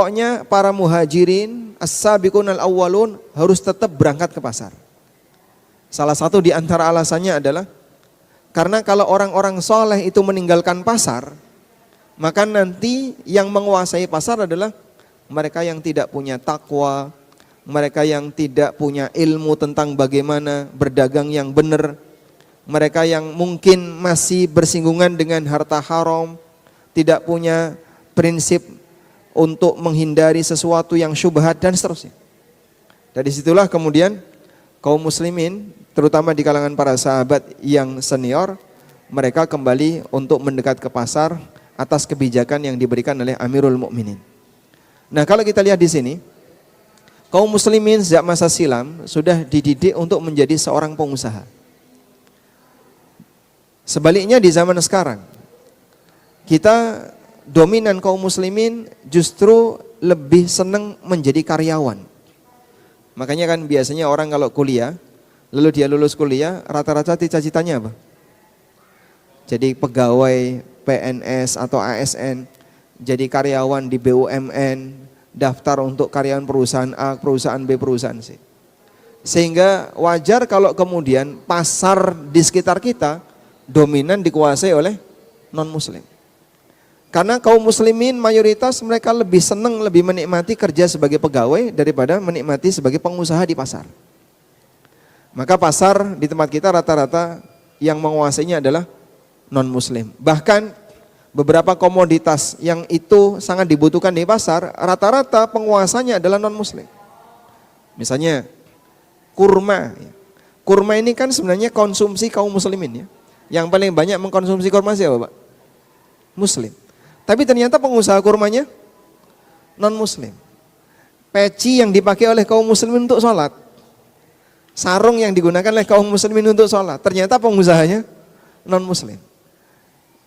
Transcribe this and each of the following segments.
Pokoknya para muhajirin, as-sabiqun al-awwalun harus tetap berangkat ke pasar. Salah satu di antara alasannya adalah karena kalau orang-orang soleh itu meninggalkan pasar, maka nanti yang menguasai pasar adalah mereka yang tidak punya takwa, mereka yang tidak punya ilmu tentang bagaimana berdagang yang benar, mereka yang mungkin masih bersinggungan dengan harta haram, tidak punya prinsip untuk menghindari sesuatu yang syubhat dan seterusnya. Dari situlah kemudian kaum muslimin, terutama di kalangan para sahabat yang senior, mereka kembali untuk mendekat ke pasar atas kebijakan yang diberikan oleh Amirul Mukminin. Nah, kalau kita lihat di sini, kaum muslimin sejak masa silam sudah dididik untuk menjadi seorang pengusaha. Sebaliknya di zaman sekarang, kita dominan kaum muslimin justru lebih senang menjadi karyawan. Makanya kan biasanya orang kalau kuliah, lalu dia lulus kuliah, rata-rata cita-citanya apa? Jadi pegawai PNS atau ASN, jadi karyawan di BUMN, daftar untuk karyawan perusahaan A, perusahaan B, perusahaan C. Sehingga wajar kalau kemudian pasar di sekitar kita dominan dikuasai oleh non-muslim. Karena kaum muslimin mayoritas mereka lebih senang, lebih menikmati kerja sebagai pegawai daripada menikmati sebagai pengusaha di pasar. Maka pasar di tempat kita rata-rata yang menguasainya adalah non-muslim. Bahkan beberapa komoditas yang itu sangat dibutuhkan di pasar, rata-rata penguasanya adalah non-muslim. Misalnya kurma. Kurma ini kan sebenarnya konsumsi kaum muslimin ya. Yang paling banyak mengkonsumsi kurma siapa, Pak? Muslim. Tapi ternyata pengusaha kurmanya non-muslim. Peci yang dipakai oleh kaum muslimin untuk sholat, sarung yang digunakan oleh kaum muslimin untuk sholat, ternyata pengusahanya non-muslim.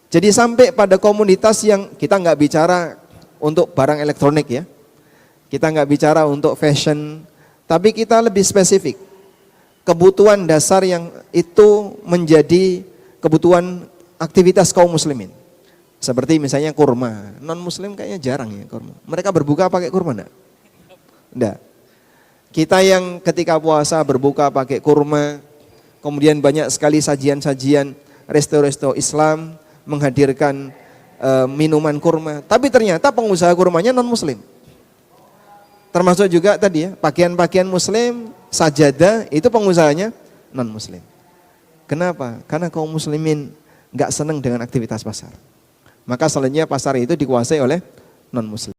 Jadi sampai pada komunitas yang kita nggak bicara untuk barang elektronik ya, kita nggak bicara untuk fashion, tapi kita lebih spesifik. Kebutuhan dasar yang itu menjadi kebutuhan aktivitas kaum muslimin. Seperti misalnya kurma, non-muslim kayaknya jarang ya kurma. Mereka berbuka pakai kurma enggak? Enggak. Kita yang ketika puasa berbuka pakai kurma, kemudian banyak sekali sajian-sajian resto-resto Islam menghadirkan minuman kurma. Tapi ternyata pengusaha kurmanya non-muslim. Termasuk juga tadi ya, pakaian-pakaian muslim, sajadah, itu pengusahanya non-muslim. Kenapa? Karena kaum muslimin enggak senang dengan aktivitas pasar. Maka selanjutnya pasar itu dikuasai oleh non-muslim.